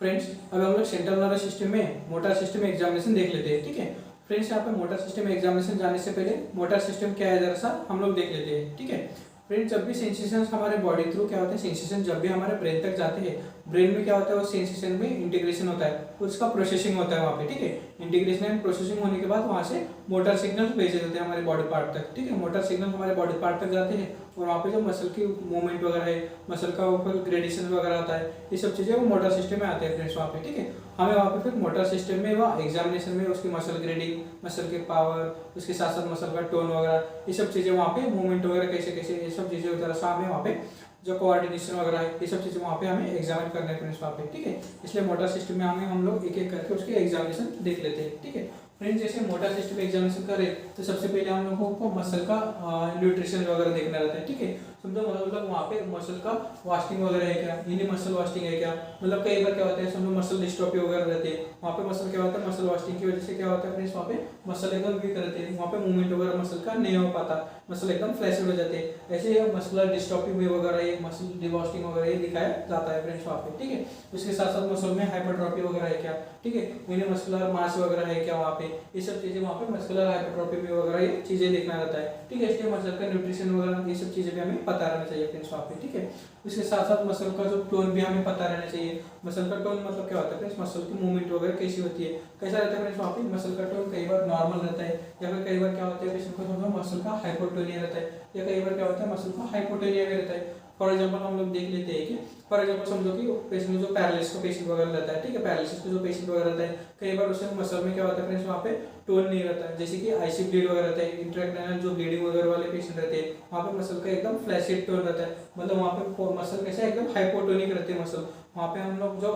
Friends अब हम लोग सेंट्रल नर्वस सिस्टम में मोटर सिस्टम एग्जामिनेशन देख लेते हैं। ठीक है फ्रेंड्स, यहाँ पे मोटर सिस्टम एग्जामिनेशन जाने से पहले मोटर सिस्टम क्या है जरा सा हम लोग देख लेते हैं। ठीक है फ्रेंड्स, जब भी सेंसेशन हमारे बॉडी थ्रू क्या होते हैं, सेंसेशन जब भी हमारे ब्रेन तक जाते हैं, ब्रेन में क्या होता है, वो सेंसेशन में इंटीग्रेशन होता है, उसका प्रोसेसिंग होता है वहाँ पे। ठीक है, इंटीग्रेशन एंड प्रोसेसिंग होने के बाद वहाँ से मोटर सिग्नल भेजे जाते हैं हमारे बॉडी पार्ट तक। ठीक है, मोटर सिग्नल हमारे बॉडी पार्ट तक जाते हैं और वहाँ पे जो मसल की मूवमेंट वगैरह है, मसल का ऊपर ग्रेडेशन वगैरह आता है, ये सब चीज़ें वो मोटर सिस्टम में आते हैं फ्रेंड्स वहाँ पे। ठीक है, हमें वहाँ पे फिर मोटर सिस्टम में वहाँ एग्जामिनेशन में उसकी मसल ग्रेडिंग, मसल के पावर, उसके साथ साथ मसल का टोन वगैरह, ये सब चीज़ें वहाँ पे मूवमेंट वगैरह कैसे कैसे, ये सब चीज़ें वगैरह से हमें वहाँ पे जो कोऑर्डिनेशन वगैरह है, ये सब चीज़ें वहाँ पे हमें एग्जामिन करने हैं फ्रेंड्स वहाँ पे। ठीक है, इसलिए मोटर सिस्टम में हम लोग एक एक करके उसके एग्जामिनेशन देख लेते हैं। ठीक है फ्रेंड्स, जैसे मोटर सिस्टम एग्जामिनेशन करें तो सबसे पहले हम लोगों को मसल का न्यूट्रिशन वगैरह देखना रहता है। ठीक है, समझो मतलब वहाँ पे मसल का वास्टिंग वगैरह है क्या, यानी मसल वास्टिंग है क्या, मतलब कई बार क्या होता है, समझो मसल डिस्ट्रोफी वगैरह रहती है, वहाँ पे मसल क्या होता है, मसल वास्टिंग की वजह से क्या होता है फ्रेंड्स, वहाँ पे मसल एकदम वीक रहते हैं, वहाँ पे मूवमेंट वगैरह मसल का नहीं हो पाता, मसल एकदम फ्लैसिड हो जाते हैं। ऐसे मसलर डिस्ट्रोफी में वगैरह ये मसल डिवास्टिंग वगैरह ये दिखाया जाता है फ्रेंड्स वहाँ पे। ठीक है, उसके साथ साथ मसल में हाइपरट्रॉफी वगैरह है क्या, ठीक है, यानी मस्कुलर मास वगैरह है क्या वहाँ पे, ये सब चीजें वहाँ पे मस्कुलर हाइपरट्रॉफी में वगैरह ये चीजें देखना रहता है। ठीक है, इसलिए मसल का न्यूट्रिशन वगैरह ये सब चीजें भी हमें पता रहना चाहिए फ्रेंड्स वहाँ पे। ठीक है, उसके साथ साथ मसल का जो टोन भी हमें पता रहना चाहिए। मसल का टोन मतलब क्या होता है फ्रेंड्स, मसल की मूवमेंट वगैरह कैसी होती है, कैसा रहता है फ्रेंड्स वहाँ पे। मसल का टोन कई बार नॉर्मल रहता है, या फिर कई बार क्या होता है पेशेंट को समझो मसल का हाइपोटोनिया रहता है, या कई बार क्या होता है मसल का हाइपोटोनिया भी रहता है। फॉर एग्जाम्पल हम लोग देख लेते हैं कि फॉर एग्जाम्पल समझो कि पेशेंट में जो पैरालिसिस का पेशेंट वगैरह रहता है, ठीक है, पैरालिसिस का जो पेशेंट वगैरह रहता है, कई बार उससे मसल में क्या होता है फ्रेंड्स वहाँ पे टोन नहीं रहता है, जैसे कि आईसी ब्लीड वगैरह रहता है, इंट्राक्रैनियल जो ब्लीडिंग वगैरह वाले पेशेंट रहते हैं, वहाँ पे मसल का एकदम फ्लैसिड टोन रहता है, मतलब वहाँ पे मसल कैसे एकदम हाइपोटोनिक रहते हैं मसल। वहाँ पे हम लोग जो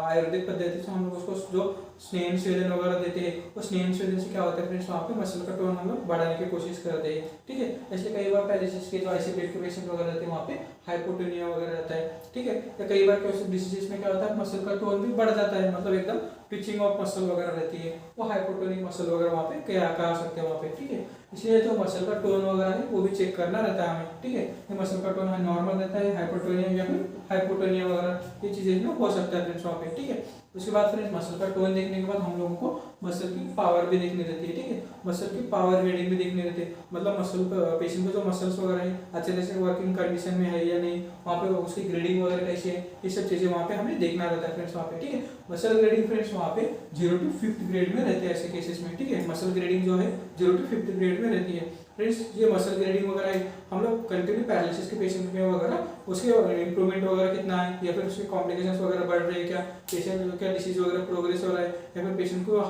आयुर्वेदिक पद्धति से हम लोग उसको जो स्नेह स्वेदन वगैरह देते हैं, उस स्नेह स्वेदन से क्या होता है फ्रेंड्स, वहाँ पे मसल का टोन हम लोग बढ़ाने की कोशिश करते हैं। ठीक है, इसलिए कई बार पैरालिसिस के जो आईसी ब्लीड के पेशेंट वगैरह रहते हैं वहाँ पे हाइपोटोनिया वगैरह रहता है। ठीक है, या कई बार डिसीजेस में क्या होता है मसल का टोन भी बढ़ जाता है, मतलब एकदम पिचिंग ऑफ मसल वगैरह रहती है, वो हाइपोटोनिक मसल वगैरह वहाँ पे क्या कहा सकते हैं वहाँ पे। ठीक है, इसलिए जो मसल का टोन वगैरह है वो भी चेक करना रहता है हमें। ठीक है, ये मसल का टोन नॉर्मल रहता है, हाइपोटोनिया या फिर हाइपोटोनिया वगैरह ये चीजें में हो सकता है फ्रेंड्स वहाँ पे। ठीक है, उसके बाद फ्रेंड्स मसल का टोन देखने के बाद हम लोगों को मसल की पावर भी देखनी रहती है। ठीक है, मसल की पावर रीडिंग भी देखनी रहती है, मतलब मसल पेशेंट को जो मसल्स वगैरह है अच्छे तरह से वर्किंग कंडीशन में है या नहीं, वहाँ पे उसकी ग्रेडिंग वगैरह कैसी है, ये सब चीजें वहाँ पे हमें देखना रहता है फ्रेंड्स वहाँ पे। ठीक है, मसल ग्रेडिंग फ्रेंड्स वहाँ पे 0 to 5th ग्रेड में रहते हैं ऐसे केसेस में। ठीक है, मसल ग्रेडिंग जो है 0 to 5th ग्रेड में रहती है फ्रेंड्स। ये मसल ग्रेडिंग वगैरह है हम लोग कंटिन्यू पैरालिसिस के पेशेंट में वगैरह उसके इंप्रूवमेंट वगैरह कितना है, या फिर उसके कॉम्प्लिकेशंस वगैरह बढ़ रहे हैं क्या, पेशेंट क्या डिसीज वगैरह प्रोग्रेस हो रहा है, या फिर पेशेंट को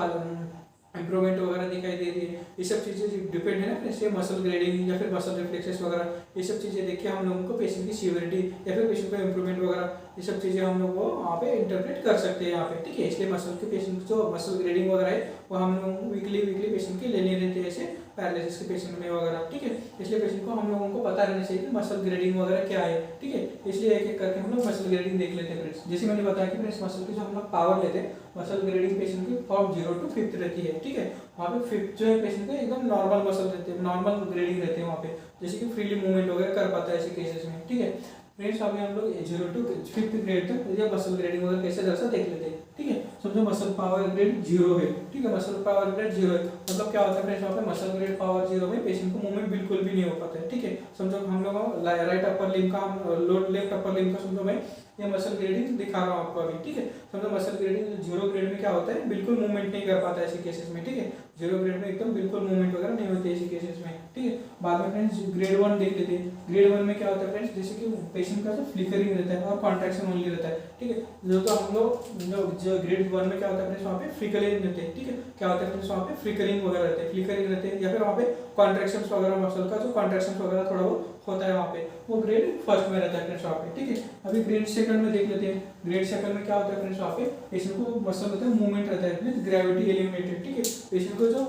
इंप्रूवमेंट वगैरह दिखाई दे रही है, ये सब चीज़ें डिपेंड है ना इससे मसल ग्रेडिंग या फिर मसल रिफ्लेक्सेस वगैरह, ये सब चीज़ें देख के हम लोगों को पेशेंट की सीवियरिटी या फिर पेशेंट का इंप्रूवमेंट वगैरह, ये सब चीज़ें हम लोग वो वहाँ पे इंटरप्रेट कर सकते हैं यहाँ पे। ठीक है, इसलिए मसल के पेशेंट जो मसल ग्रेडिंग वगैरह है वो हम लोग वीकली पेशेंट की लेनी रहती है ऐसे पैरालिसिस के पेशेंट में वगैरह। ठीक है, इसलिए पेशेंट को हम लोगों को पता रहना चाहिए कि मसल ग्रेडिंग वगैरह क्या है। ठीक है, इसलिए एक एक करके हम लोग मसल ग्रेडिंग देख लेते हैं फ्रेंड्स। जैसे मैंने बताया कि फ्रेंड्स मसल की जो हम लोग पावर लेते हैं, मसल ग्रेडिंग पेशेंट की फ्रॉम 0 to 5th रहती है। ठीक है, वहाँ पे 5th जो है पेशेंट का एकदम नॉर्मल मसल रहते हैं, नॉर्मल ग्रेडिंग रहते हैं वहाँ पे, जैसे कि फ्रीली मूवमेंट वगैरह कर पाता है ऐसे केसेस में। ठीक है फ्रेंड्स, अभी हम लोग 0 to 5th ग्रेड तक ये मसल ग्रेडिंग वगैरह कैसे जैसा देख लेते हैं। ठीक है, समझो मसल पावर ग्रेड 0 है। ठीक है, मसल पावर ग्रेड 0 है, मतलब क्या होता है फ्रेंड्स वहाँ पे मसल ग्रेड पावर 0 में पेशेंट को मूवमेंट बिल्कुल भी नहीं हो पाता है। ठीक है, समझो हम लोग राइट अपर लिम्ब का लोड लेफ्ट अपर लिम्ब का समझो मैं ये मसल ग्रेडिंग दिखा रहा हूँ आपको अभी। ठीक है, समझो मसल ग्रेडिंग 0 ग्रेड में क्या होता है, बिल्कुल मूवमेंट नहीं कर पाता है ऐसे केसेस में। ठीक है, 0 ग्रेड में एकदम बिल्कुल मूवमेंट वगैरह नहीं होती है ऐसे केसेस में। ठीक है, बाद में फ्रेंड्स ग्रेड 1 देख लेते हैं। ग्रेड 1 में क्या होता है फ्रेंड्स, जैसे कि पेशेंट का जो फ्लिकरिंग रहता है और कॉन्ट्रैक्शन ओनली रहता है। ठीक है, जो हम लोग जो ग्रेड 1 में क्या होता है फ्रेंड्स वहाँ पे फ्लिकरिंग रहते हैं। ठीक है, क्या होता है फ्रेंड्स वहाँ पे फ्लिकरिंग वगैरह रहते हैं, फ्लिकरिंग रहते हैं, या फिर वहाँ पे कॉन्ट्रैक्शंस वगैरह मसल का जो कॉन्ट्रैक्शंस वगैरह थोड़ा बहुत होता है वहाँ पे, वो ग्रेड फर्स्ट में रहता है फ्रेंड्स वहाँ पे। ठीक है, अभी ग्रेड सेकंड में देख लेते हैं। ग्रेड सेकंड में क्या होता है फ्रेंड्स वहाँ पे पेशेंट को मसल रहता है मूवमेंट रहता है विद ग्रेविटी एलिमिनेटेड। ठीक है, पेशेंट को जो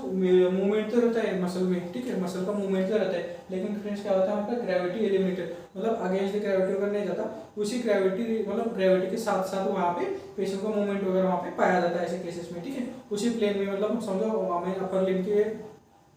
मूवमेंट तो रहता है मसल में, ठीक है, मसल का मूवमेंट तो रहता है, लेकिन फ्रेंड्स क्या होता है वहाँ पे ग्रेविटी एलिमिनेटेड, मतलब अगेंस्ट द ग्रेविटी वगैरह नहीं जाता, उसी ग्रेविटी मतलब ग्रेविटी के साथ साथ वहाँ पे पेशेंट का मूवमेंट वगैरह वहाँ पे पाया जाता है ऐसे केसेस में। ठीक है, उसी प्लेन में, मतलब समझो हमें अपर लिम्ब के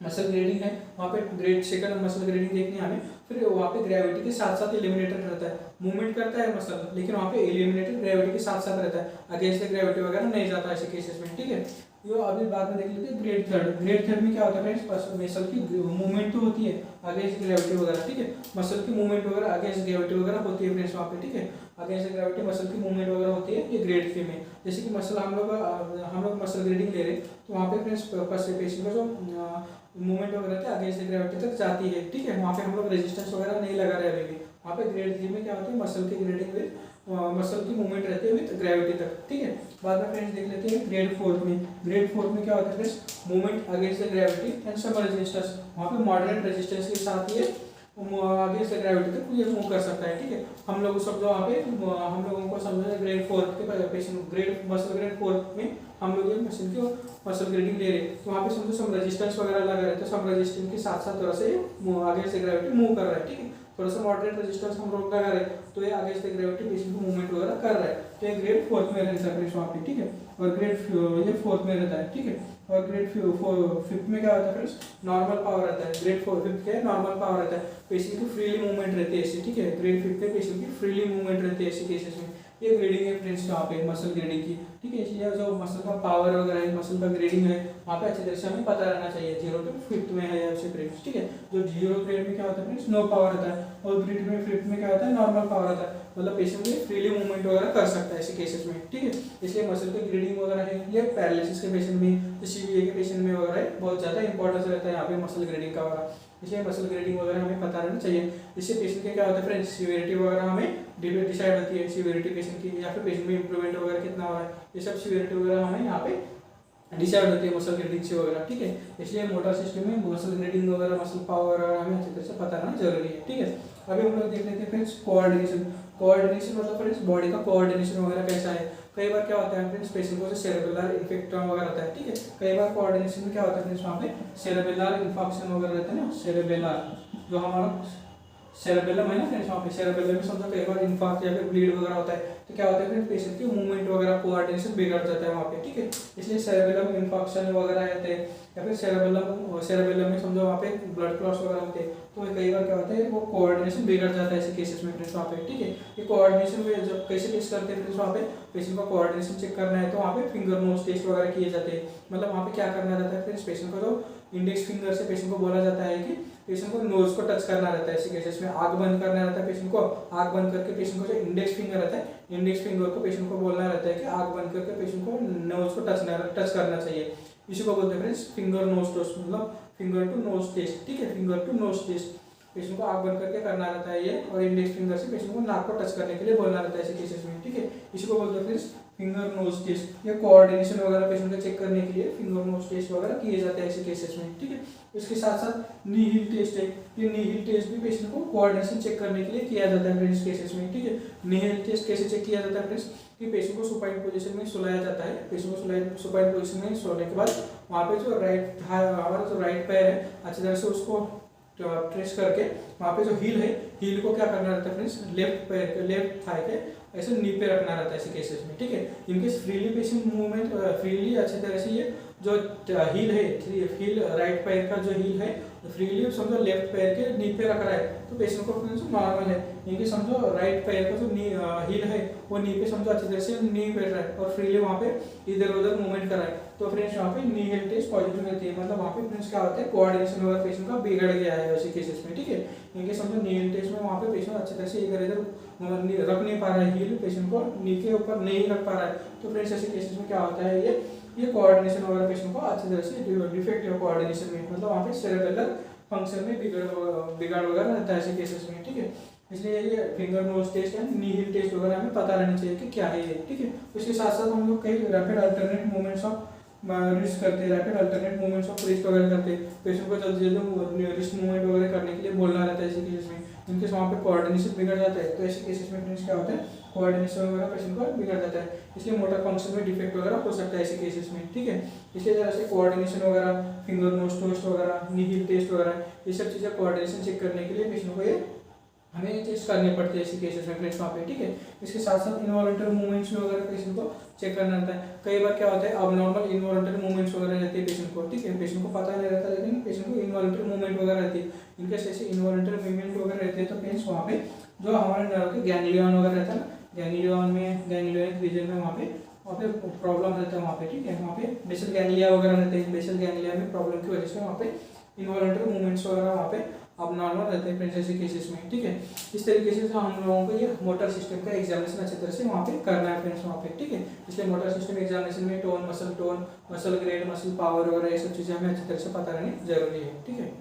मसल ग्रेडिंग है, वहाँ पे ग्रेड सेकंड मसल ग्रेडिंग देखनी है हमें। फिर वहाँ पे ग्रेविटी के साथ साथ एलिमिनेटर रहता है, मूवमेंट करता है मसल, लेकिन वहाँ पे एलिमिनेटर ग्रेविटी के साथ साथ रहता है, अगेंस्ट ग्रेविटी वगैरह नहीं जाता ऐसे केसेस में, ठीक है। ये अभी बाद में देख लेते हैं ग्रेड थर्ड। ग्रेड थर्ड में क्या होता है फ्रेंड्स, मसल की मूवमेंट तो होती है अगेंस्ट ग्रेविटी वगैरह, ठीक है, मसल की मूवमेंट वगैरह अगेंस्ट ग्रेविटी वगैरह होती है फ्रेंड्स वहाँ पे, ठीक है, अगेंस्ट ग्रेविटी मसल की मूवमेंट वगैरह होती है, ये ग्रेड थ्री में। जैसे कि मसल हम लोग मसल ग्रेडिंग ले रहे हैं, तो वहाँ पे फ्रेंड्स पेशेंट का जो मूवमेंट वगैरह रहता है अगेंस्ट ग्रेविटी तक जाती है, ठीक है, वहाँ पे हम लोग रेजिस्टेंस वगैरह नहीं लगा रहे अभी भी। वहाँ पे ग्रेड थ्री में क्या होता है, मसल की ग्रेडिंग विद मसल की मूवमेंट रहती है विद ग्रेविटी तक, ठीक है। बाद में फ्रेंड्स देख लेते हैं ग्रेड फोर्थ में। ग्रेड फोर्थ में क्या होता है friends, movement against gravity and some resistance, वहाँ पे मॉडरेट रेजिस्टेंस के साथ ये आगे से ग्रेविटी तक ये मूव कर सकता है, ठीक है। हम लोग सब जो वहाँ पे हम लोगों को समझा ग्रेड फोर्थ के patient, grade muscle grade fourth में हम लोग ये मशीन की मसल ग्रेडिंग ले रहे, तो वहाँ पे समझो सम रेजिस्टेंस वगैरह लगा रहे हैं, तो सम रेजिस्टेंस के साथ साथ थोड़ा सा ये आगे से ग्रेविटी मूव कर रहा है, ठीक है, थोड़ा सा मॉडरेट रेजिस्टेंस हम लोग लगा रहे हैं, तो ये आगे से ग्रेविटी पेशेंट को मूवमेंट वगैरह कर रहा है, तो ये ग्रेड फोर्थ में रहता है वहाँ पे, ठीक है, और ग्रेड ये फोर्थ में रहता है, ठीक है। और ग्रेड फिफ्थ में क्या होता है फ्रेंड्स, नॉर्मल पावर रहता है। ग्रेड फिफ्थ क्या है, नॉर्मल पावर रहता है, पेशेंट की फ्रीली मूवमेंट रहती है ऐसी, ठीक है, ग्रेड फिफ्थ में पेशेंट की फ्रीली मूवमेंट रहती है ऐसी केसेस में। ये ग्रेडिंग है फ्रेंड्स यहाँ पे मसल ग्रेडिंग की, ठीक है। इसलिए जो मसल का पावर वगैरह है, मसल का ग्रेडिंग है, वहाँ पे अच्छी तरह से हमें पता रहना चाहिए, 0 to 5th में है या फ्रेंड्स, ठीक है। जो 0 ग्रेड में क्या होता है फ्रेंड्स, नो पावर रहता है, और ग्रेड में फिफ्थ में क्या होता है, नॉर्मल पावर रहता है, मतलब पेशेंट भी फ्रीली मूवमेंट वगैरह कर सकता है ऐसे केसेस में, ठीक है। इसलिए मसल की ग्रेडिंग वगैरह है, ये पैरालिसिस के पेशेंट में, सीवीए के पेशेंट में वगैरह बहुत ज़्यादा इंपॉर्टेंस रहता है यहाँ पे मसल ग्रेडिंग का वगैरह, इसलिए मसल ग्रेडिंग वगैरह हमें पता रहना चाहिए। इससे पेशेंट के क्या होता है फ्रेंड्स, सीवियरिटी वगैरह हमें डिसाइड होती है, सीवियरिटी पेशेंट की, या फिर पेशेंट में इंप्रूवमेंट वगैरह कितना हो रहा है, ये सब सीवियरिटी वगैरह हमें यहाँ पे डिसाइड होती है मसल ग्रेडिंग से वगैरह, ठीक है। इसलिए मोटर सिस्टम में मसल ग्रेडिंग वगैरह, मसल पावर वगैरह हमें अच्छी तरह से पता रहना जरूरी है, ठीक है। अभी हम लोग देख लेते हैं फ्रेंड्स कोऑर्डिनेशन। कोऑर्डिनेशन मतलब फ्रेंड्स बॉडी का कोऑर्डिनेशन वगैरह कैसा है। कई बार क्या होता है फ्रेंड्स, पेशेंट को सेरेब्रल इन्फेक्शन वगैरह रहता है, ठीक है। कई बार कोऑर्डिनेशन में क्या होता है फ्रेंड्स, वहाँ पे सेरेब्रल इन्फेक्शन वगैरह रहता है ना, सेरेब्रल जो हमारा सेरेबेलम है ना फ्रेंड्स, वहाँ पे सेरेबेलम में समझो कई बार इन्फार्क्ट या फिर ब्लीड वगैरह होता है, तो क्या होता है फ्रेंड्स, पेशेंट की मूवमेंट वगैरह कोऑर्डिनेशन बिगड़ जाता है वहाँ पे, ठीक है। इसलिए सेरेबेलम इन्फेक्शन वगैरह रहते हैं, या फिर सेरेबेलम में समझो वहाँ पे ब्लड क्लॉट्स वगैरह होते हैं, तो कई बार क्या होता है वो कोऑर्डिनेशन बिगड़ जाता है ऐसे केसेस में फ्रेंड्स वहाँ पे, ठीक है। ये कोऑर्डिनेशन में जब कैसे टेस्ट करते हैं फ्रेंड्स, वहाँ पे पेशेंट का कोऑर्डिनेशन चेक करना है तो वहाँ पे फिंगर नोज टेस्ट वगैरह किए जाते हैं। मतलब वहाँ पे क्या करना रहता है फ्रेंड्स, पेशेंट को जो इंडेक्स फिंगर से पेशेंट को बोला जाता है कि पेशेंट को नोज को टच करना रहता है ऐसे केसेस में, आग बंद करना रहता है पेशेंट को, आग बंद करके पेशेंट को जो इंडेक्स फिंगर रहता है, इंडेक्स फिंगर को पेशेंट को बोलना रहता है कि आग बंद करके पेशेंट को नोज को टच करना चाहिए। इसी को बोलते हैं फ्रेंड्स फिंगर नोज टेस्ट, मतलब फिंगर टू नोज टेस्ट, ठीक है, finger to nose test. Patient को आग बंद करके करना रहता है ये, और इंडेक्स फिंगर से पेशेंट को नाक को टच करने के लिए बोलना रहता है ऐसे केसेस में, ठीक है। इसी को बोलते हैं फ्रेंड्स फिंगर नोज टेस्ट। ये कोऑर्डिनेशन वगैरह पेशेंट का चेक करने के लिए फिंगर नोज टेस्ट वगैरह किए जाते हैं ऐसे केसेस में, ठीक है। इसके साथ साथ नी हील टेस्ट है, ये नी हील टेस्ट भी पेशेंट को कोऑर्डिनेशन चेक करने के लिए किया जाता है फ्रेंड्स केसेस में, ठीक है। नी हील टेस्ट कैसे चेक किया जाता है फ्रेंड्स, कि पेशेंट को सुपाइन पोजीशन में सुलाया जाता है, पेशेंट को सुपाइन पोजीशन में सोने के बाद वहाँ पे जो हमारा जो राइट पैर है अच्छी तरह से उसको ट्रेस करके वहाँ पे जो हील है, हील को क्या करना रहता है फ्रेंड्स, लेफ्ट पैर के लेफ्ट थाई के ऐसे नी पे रखना रहता है ऐसे केसेस में, ठीक है। In case freely patient movement freely अच्छी तरह से ये जो हील है, हील राइट पैर का जो हील है फ्रीली समझो लेफ्ट पैर के नी पे रख रहा है तो पेशेंट को नॉर्मल है। इनके समझो राइट पैर का जो हील है वो नी पे समझो अच्छी तरह से नी बैठ रहा है और फ्रीली वहाँ पे इधर उधर मूवमेंट कर रहा है, तो फ्रेंड्स वहाँ पे नी हील टेस्ट पॉजिटिव रहती है, मतलब वहाँ पे फ्रेंड्स क्या होता है कोऑर्डिनेशन वगैरह पेशेंट का बिगड़ गया है ऐसे केसेस में, ठीक है। इनके समझो नी हील टेस्ट में वहाँ पे पेशेंट अच्छी तरह से इधर इधर रख नहीं पा रहा है, हील पेशेंट को नी के ऊपर नहीं रख पा रहा है, तो फ्रेंड्स ऐसे केसेस में क्या होता है ये कोऑर्डिनेशन वगैरह पेशेंट को अच्छी तरह से डिफेक्ट है कोऑर्डिनेशन में, मतलब वहाँ पे सेरेब्रल फंक्शन में बिगाड़ वगैरह रहता है ऐसे केसेस में, ठीक है। इसलिए ये finger nose test and knee heel test वगैरह हमें पता रहना चाहिए कि क्या है ये, ठीक है। उसके साथ साथ हम लोग कई rapid alternate movements of wrist करते हैं, rapid alternate movements of wrist वगैरह करते हैं, पेशेंट को जल्दी जल्दी रिस्ट मूवमेंट वगैरह करने के लिए बोलना रहता है ऐसे केसेस में। इनके वहाँ पे कोऑर्डिनेशन बिगड़ जाता है तो ऐसे केसेस में फ्रेंड्स क्या होता है कोऑर्डिनेशन वगैरह पेशेंट का बिगड़ जाता है, इसलिए मोटर फंक्शन में डिफेक्ट वगैरह हो सकता है ऐसे केसेस में, ठीक है। इसलिए तरह से कोऑर्डिनेशन वगैरह, फिंगर नोज टेस्ट वगैरह, नी हील टेस्ट वगैरह, ये सब चीज़ें कोऑर्डिनेशन चेक करने के लिए पेशेंट को ये हमें टेस्ट करने पड़ते हैं ऐसे केसेस में फ्रेंड्स वहाँ पे, ठीक है। इसके साथ साथ इनवॉलंटरी मूवमेंट्स वगैरह पेशेंट को चेक करना रहता है। कई बार क्या होता है, अब नॉर्मल इनवॉलंटरी मूवमेंट्स वगैरह रहती है पेशेंट को, ठीक है, पेशेंट को पता नहीं रहता, लेकिन पेशेंट को इनवॉलंटरी मूवमेंट वगैरह रहती है। इनकेस ऐसे इनवॉलंटरी मूवमेंट वगैरह रहती है तो फ्रेंड्स वहाँ पे जो हमारे नर्व के गैंग्लियन वगैरह रहता है ना, गैंग्लियन रीजन में वहाँ पे प्रॉब्लम रहता है वहाँ पे, ठीक है। वहाँ पे बेसल गैंग्लिया वगैरह रहते हैं, बेसल गैंग्लिया में प्रॉब्लम की वजह से वहाँ पे इनवॉलंटरी मूवमेंट्स वगैरह वहाँ पे अब नॉर्मल रहते हैं फ्रेंड्स ऐसे केसेस में, ठीक है। इस तरीके से हम लोगों को ये मोटर सिस्टम का एग्जामिनेशन अच्छी तरह से वहाँ पे करना है फ्रेंड्स वहाँ पे, ठीक है। इसलिए मोटर सिस्टम एग्जामिनेशन में tone, muscle grade, muscle power वगैरह ये सब चीज़ें हमें अच्छी तरह से पता रहनी जरूरी है, ठीक है।